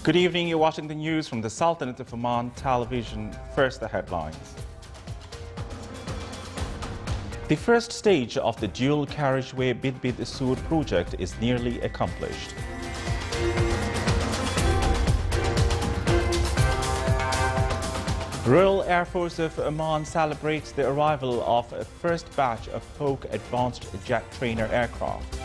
Good evening, you're watching the news from the Sultanate of Oman television. First, the headlines. The first stage of the dual carriageway Bint Sur project is nearly accomplished. Royal Air Force of Oman celebrates the arrival of a first batch of Hawk advanced jet trainer aircraft.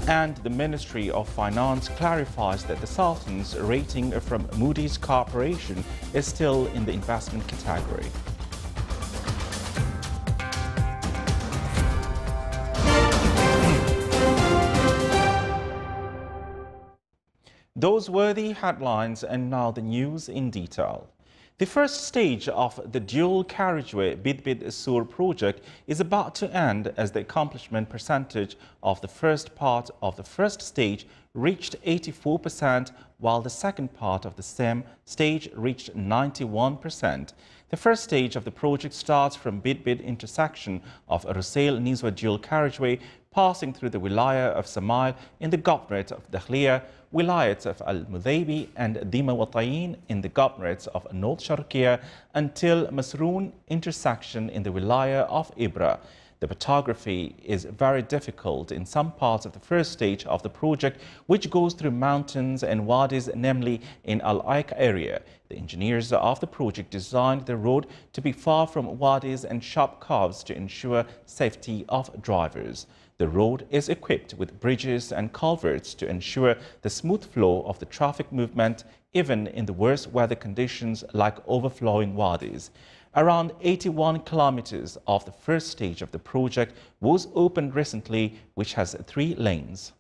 And the Ministry of Finance clarifies that the Sultan's rating from Moodys Cooperation is still in the investment category. Those were the headlines, and now the news in detail. The first stage of the dual carriageway Bint Sur project is about to end as the accomplishment percentage of the first part of the first stage reached 84%, while the second part of the same stage reached 91%. The first stage of the project starts from Bint intersection of Rusail Nizwa dual carriageway, passing through the Wilaya of Samail in the Governorate of Dakhliya, Wilayat of Al-Mudaybi and Dima Watayin in the Governorates of North Sharqiya until Masroon intersection in the Wilaya of Ibrahim. The topography is very difficult in some parts of the first stage of the project, which goes through mountains and wadis, namely in Al-Aik area. The engineers of the project designed the road to be far from wadis and sharp curves to ensure safety of drivers. The road is equipped with bridges and culverts to ensure the smooth flow of the traffic movement, even in the worst weather conditions like overflowing wadis. Around 81 kilometers of the first stage of the project was opened recently, which has 3 lanes.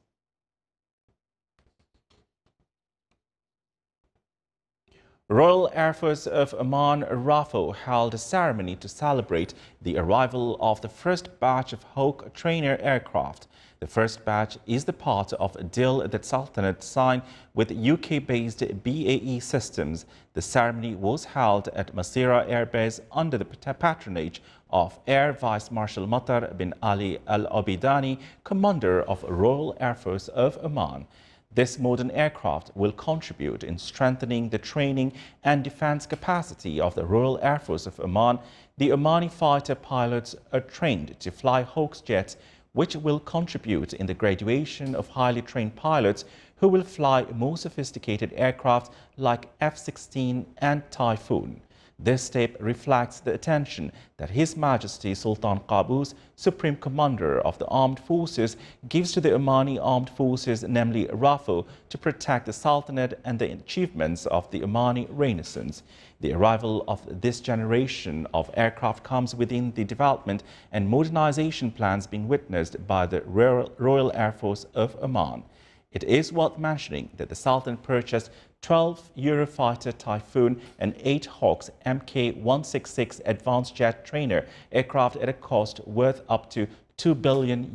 Royal Air Force of Oman RAFO held a ceremony to celebrate the arrival of the first batch of Hawk trainer aircraft. The first batch is the part of a deal that Sultanate signed with UK-based BAE Systems. The ceremony was held at Masira Air Base under the patronage of Air Vice Marshal Matar bin Ali Al-Abidani, Commander of Royal Air Force of Oman. This modern aircraft will contribute in strengthening the training and defense capacity of the Royal Air Force of Oman. The Omani fighter pilots are trained to fly Hawk jets, which will contribute in the graduation of highly trained pilots who will fly more sophisticated aircraft like F-16 and Typhoon. This step reflects the attention that His Majesty Sultan Qaboos, Supreme Commander of the Armed Forces, gives to the Omani Armed Forces, namely RAFO, to protect the Sultanate and the achievements of the Omani Renaissance. The arrival of this generation of aircraft comes within the development and modernization plans being witnessed by the Royal Air Force of Oman. It is worth mentioning that the Sultan purchased 12 Eurofighter Typhoon and 8 Hawks Mk-166 advanced jet trainer aircraft at a cost worth up to $2 billion.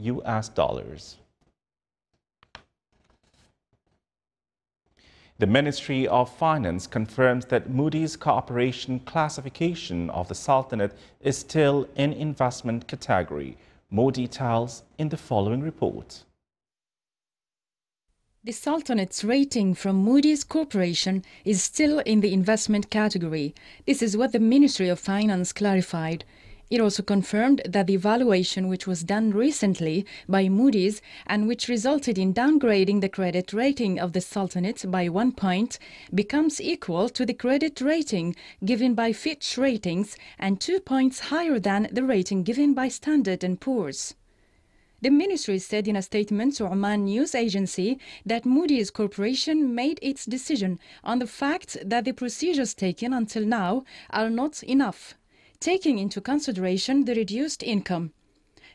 The Ministry of Finance confirms that Moodys Cooperation classification of the Sultanate is still in investment category. More details in the following report. The Sultanate's rating from Moodys Cooperation is still in the investment category. This is what the Ministry of Finance clarified. It also confirmed that the evaluation which was done recently by Moodys and which resulted in downgrading the credit rating of the Sultanate by 1 point becomes equal to the credit rating given by Fitch Ratings and 2 points higher than the rating given by Standard & Poor's. The ministry said in a statement to Oman news agency that Moodys Corporation made its decision on the fact that the procedures taken until now are not enough, taking into consideration the reduced income.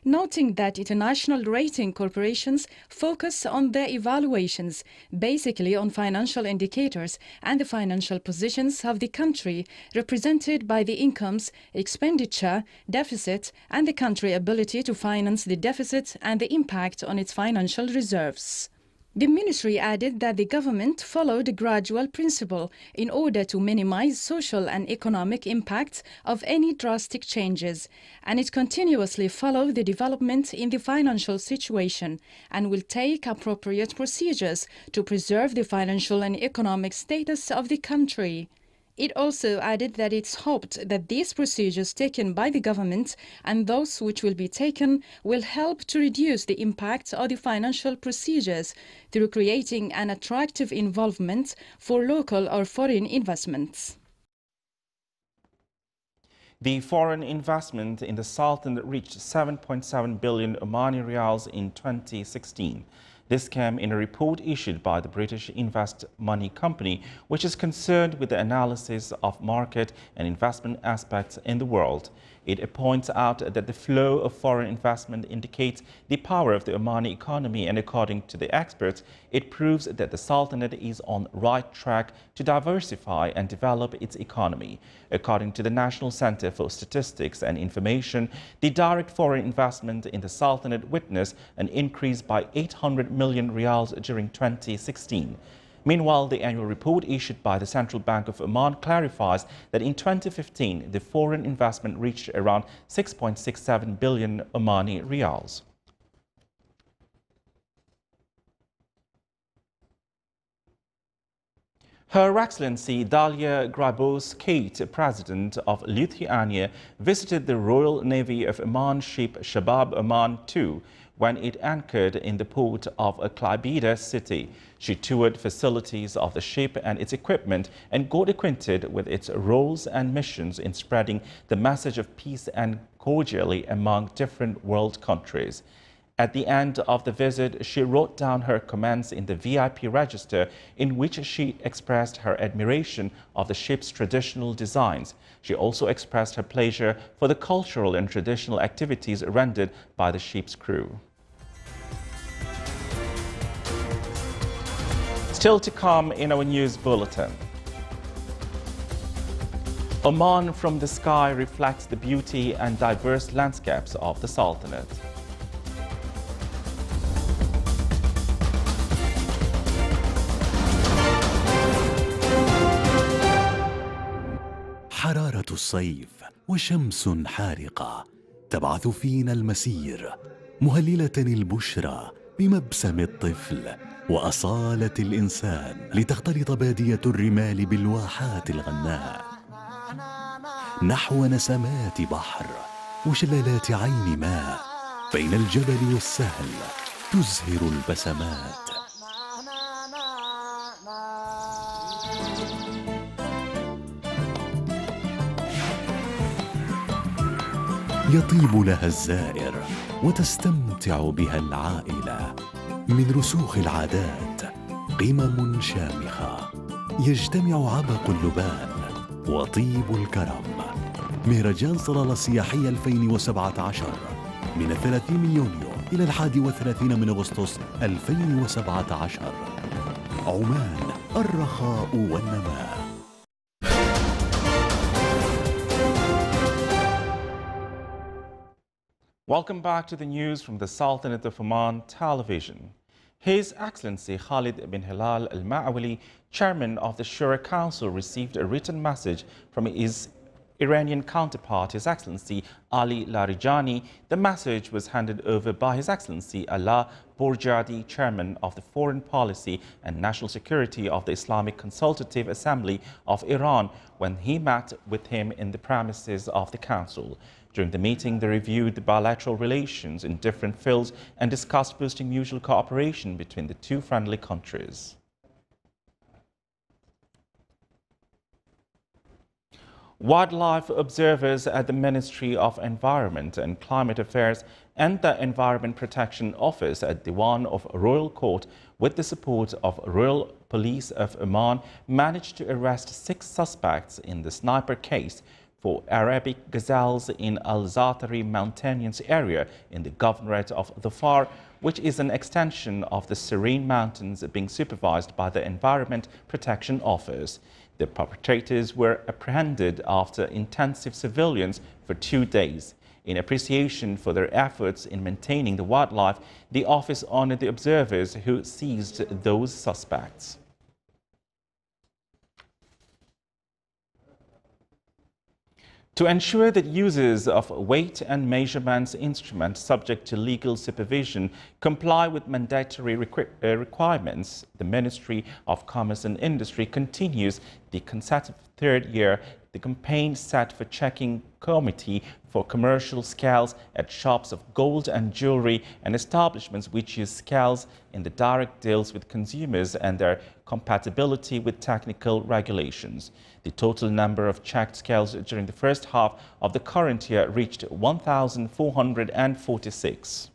Noting that international rating corporations focus on their evaluations basically on financial indicators and the financial positions of the country represented by the incomes, expenditure, deficit and the country ability to finance the deficit and the impact on its financial reserves. The ministry added that the government followed a gradual principle in order to minimize social and economic impacts of any drastic changes, and it continuously followed the development in the financial situation and will take appropriate procedures to preserve the financial and economic status of the country. It also added that it's hoped that these procedures taken by the government and those which will be taken will help to reduce the impact of the financial procedures through creating an attractive involvement for local or foreign investments. The foreign investment in the Sultanate reached 7.7 billion Omani rials in 2016. This came in a report issued by the British Invest Money Company, which is concerned with the analysis of market and investment aspects in the world. It points out that the flow of foreign investment indicates the power of the Omani economy, and according to the experts, it proves that the Sultanate is on the right track to diversify and develop its economy. According to the National Center for Statistics and Information, the direct foreign investment in the Sultanate witnessed an increase by 800 million rials during 2016. Meanwhile, the annual report issued by the Central Bank of Oman clarifies that in 2015, the foreign investment reached around 6.67 billion Omani rials. Her Excellency Dalia Kate, President of Lithuania, visited the Royal Navy of Oman ship Shabab Oman II when it anchored in the port of Klaipeda city. She toured facilities of the ship and its equipment and got acquainted with its roles and missions in spreading the message of peace and cordiality among different world countries. At the end of the visit, she wrote down her comments in the VIP register, in which she expressed her admiration of the ship's traditional designs. She also expressed her pleasure for the cultural and traditional activities rendered by the ship's crew. Still to come in our news bulletin. Oman from the sky reflects the beauty and diverse landscapes of the Sultanate. حرارة الصيف وشمس حارقة تبعث فينا المسير، مهللة البشرى بمبسم الطفل وأصالة الإنسان، لتختلط بادية الرمال بالواحات الغناء نحو نسمات بحر وشلالات عين ماء، بين الجبل والسهل تزهر البسمات. يطيب لها الزائر وتستمتع بها العائلة. من رسوخ العادات قمم شامخة، يجتمع عبق اللبان وطيب الكرم. مهرجان صلالة السياحية 2017 من 30 يونيو إلى 31 من أغسطس 2017. عمان، الرخاء والنماء. Welcome back to the news from the Sultanate of Oman television. His Excellency Khalid bin Hilal al-Ma'awali, Chairman of the Shura Council, received a written message from his Iranian counterpart, His Excellency Ali Larijani. The message was handed over by His Excellency Allah Borjadi, Chairman of the Foreign Policy and National Security of the Islamic Consultative Assembly of Iran, when he met with him in the premises of the Council. During the meeting, they reviewed the bilateral relations in different fields and discussed boosting mutual cooperation between the two friendly countries. Wildlife observers at the Ministry of Environment and Climate Affairs and the Environment Protection Office at Diwan of Royal Court, with the support of Royal Police of Oman, managed to arrest 6 suspects in the sniper case for Arabic gazelles in Al-Zatari mountainous area in the Governorate of Dhofar, which is an extension of the Serene Mountains being supervised by the Environment Protection Office. The perpetrators were apprehended after intensive surveillance for 2 days. In appreciation for their efforts in maintaining the wildlife, the office honored the observers who seized those suspects. To ensure that users of weight and measurements instruments subject to legal supervision comply with mandatory requirements, the Ministry of Commerce and Industry continues the consecutive third year the campaign set for checking committee for commercial scales at shops of gold and jewelry and establishments which use scales in the direct deals with consumers and their compatibility with technical regulations. The total number of checked scales during the first half of the current year reached 1,446.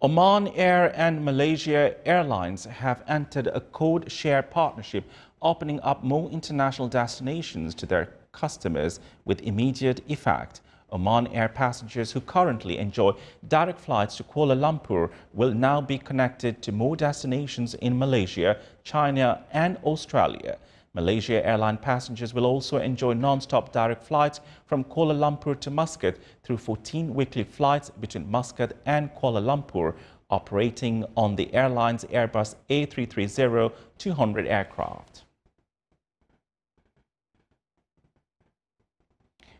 Oman Air and Malaysia Airlines have entered a code-share partnership, opening up more international destinations to their customers with immediate effect. Oman Air passengers who currently enjoy direct flights to Kuala Lumpur will now be connected to more destinations in Malaysia, China and Australia. Malaysia Airline passengers will also enjoy non-stop direct flights from Kuala Lumpur to Muscat through 14 weekly flights between Muscat and Kuala Lumpur, operating on the airline's Airbus A330-200 aircraft.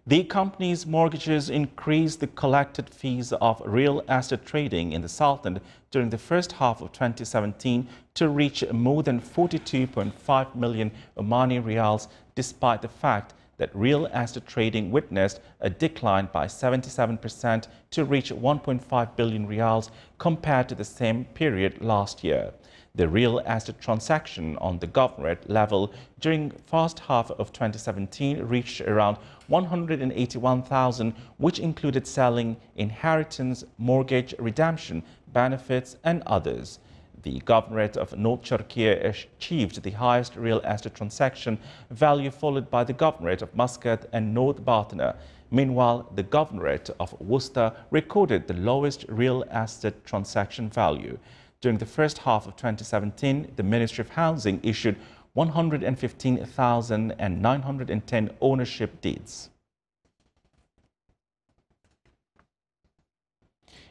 The company's mortgages increased the collected fees of real estate trading in the Sultanate during the first half of 2017 to reach more than 42.5 million Omani rials, despite the fact that real estate trading witnessed a decline by 77% to reach 1.5 billion rials compared to the same period last year. The real estate transaction on the governorate level during the first half of 2017 reached around 181,000, which included selling, inheritance, mortgage redemption, benefits and others. The governorate of North Turkey achieved the highest real estate transaction value, followed by the governorate of Muscat and North Batna. Meanwhile, the governorate of Worcester recorded the lowest real estate transaction value. During the first half of 2017, the Ministry of Housing issued 115,910 ownership deeds.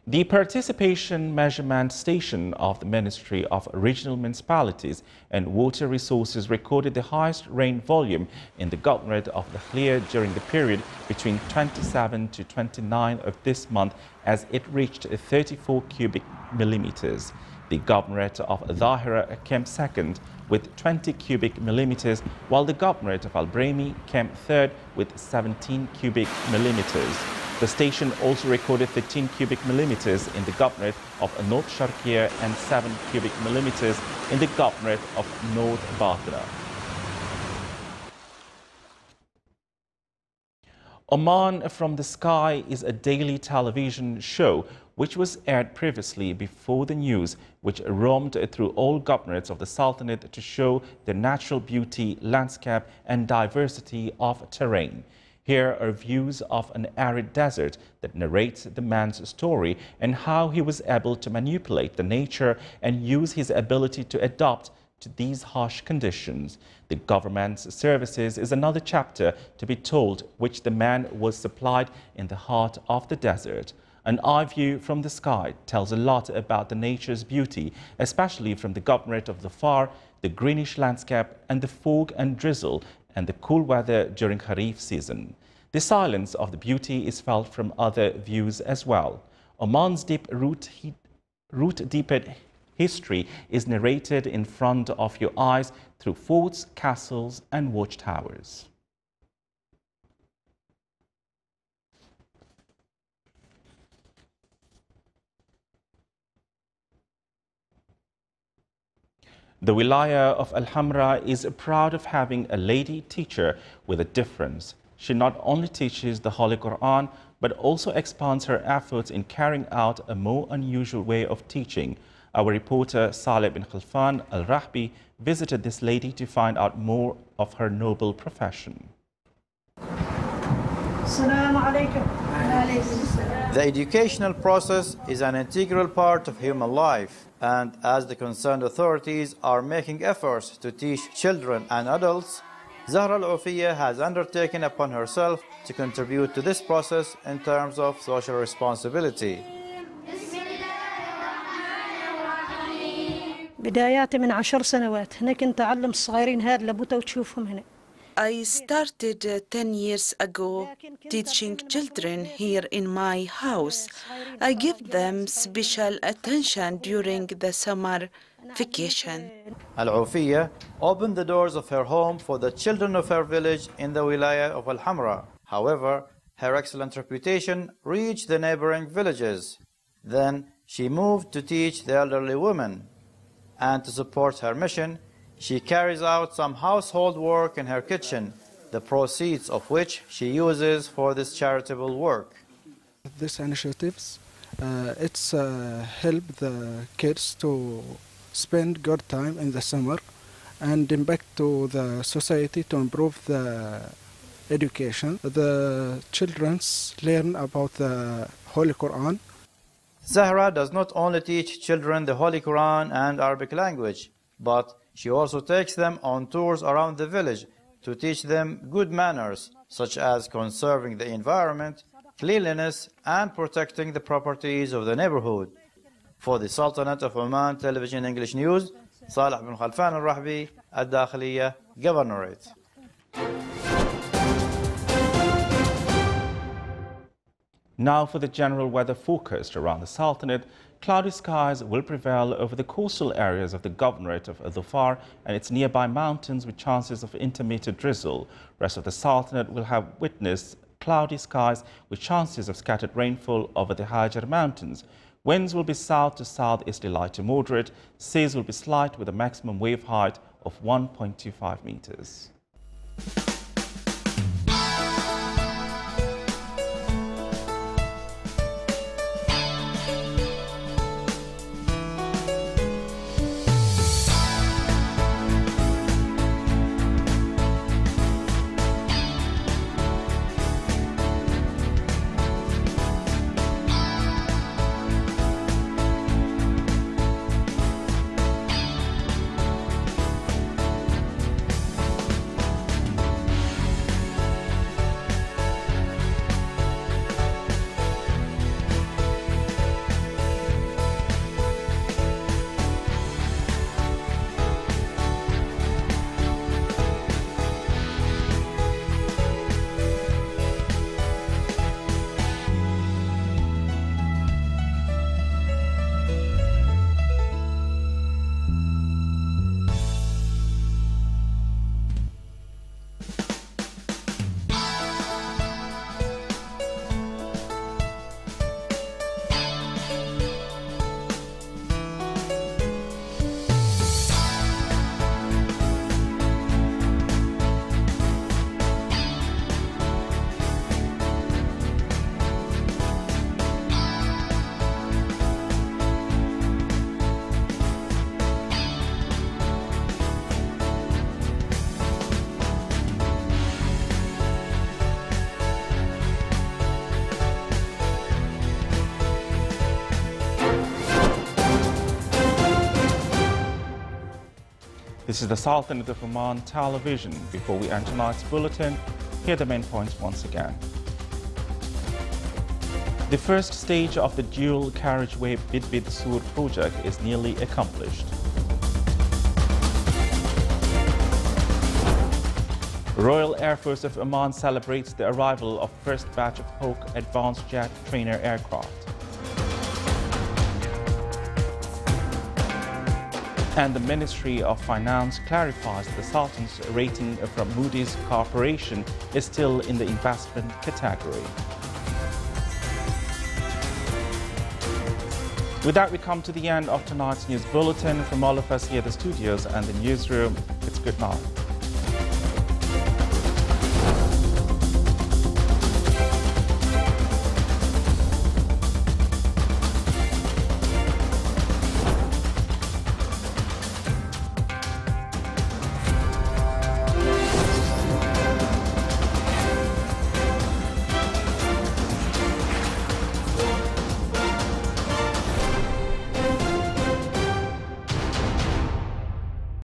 The participation measurement station of the Ministry of Regional Municipalities and Water Resources recorded the highest rain volume in the governorate of the Khlir during the period between 27 to 29 of this month, as it reached 34 cubic millimeters. The governorate of Dhahira came second with 20 cubic millimeters, while the governorate of Ibrahim came third with 17 cubic millimeters. The station also recorded 13 cubic millimeters in the governorate of North Sharqiya and 7 cubic millimeters in the governorate of North Batna. Oman from the Sky is a daily television show which was aired previously before the news, which roamed through all governorates of the Sultanate to show the natural beauty, landscape and diversity of terrain. Here are views of an arid desert that narrates the man's story and how he was able to manipulate the nature and use his ability to adapt to these harsh conditions. The government's services is another chapter to be told, which the man was supplied in the heart of the desert. An eye view from the sky tells a lot about the nature's beauty, especially from the governorate of Dhafar, the greenish landscape and the fog and drizzle and the cool weather during Kharif season. The silence of the beauty is felt from other views as well. Oman's deep root-deep history is narrated in front of your eyes through forts, castles and watchtowers. The Wilaya of Al-Hamra is proud of having a lady teacher with a difference. She not only teaches the Holy Quran, but also expands her efforts in carrying out a more unusual way of teaching. Our reporter Saleh bin Khalfan Al-Rahbi visited this lady to find out more of her noble profession. The educational process is an integral part of human life, and as the concerned authorities are making efforts to teach children and adults, Zahra Al-Aufiyya has undertaken upon herself to contribute to this process in terms of social responsibility. بداياتي من 10 سنوات هنا كنت أعلم الصغيرين هذا اللي بوتوا تشوفهم هنا. I started 10 years ago teaching children here in my house. I give them special attention during the summer vacation. Al-Aufiyya opened the doors of her home for the children of her village in the wilaya of Al-Hamra. However, her excellent reputation reached the neighboring villages. Then she moved to teach the elderly women. And to support her mission, she carries out some household work in her kitchen, the proceeds of which she uses for this charitable work. These initiatives, it's help the kids to spend good time in the summer and impact to the society to improve the education. The children learn about the Holy Quran. Zahra does not only teach children the Holy Quran and Arabic language, but she also takes them on tours around the village to teach them good manners, such as conserving the environment, cleanliness, and protecting the properties of the neighborhood. For the Sultanate of Oman Television English News, Salih bin Khalfan al-Rahbi, Al-Dakhiliya, Governorate. Now for the general weather forecast around the Sultanate. Cloudy skies will prevail over the coastal areas of the Governorate of Dhofar and its nearby mountains with chances of intermittent drizzle. Rest of the Sultanate will have witnessed cloudy skies with chances of scattered rainfall over the Hajar mountains. Winds will be south to southeasterly light to moderate. Seas will be slight with a maximum wave height of 1.25 meters. This is the Sultanate of Oman television. Before we end tonight's bulletin, here are the main points once again. The first stage of the dual carriageway Bint Sur project is nearly accomplished. Royal Air Force of Oman celebrates the arrival of first batch of Hawk advanced jet trainer aircraft. And the Ministry of Finance clarifies that the Sultan's rating from Moodys Cooperation is still in the investment category. With that, we come to the end of tonight's news bulletin. From all of us here at the studios and the newsroom, it's good night.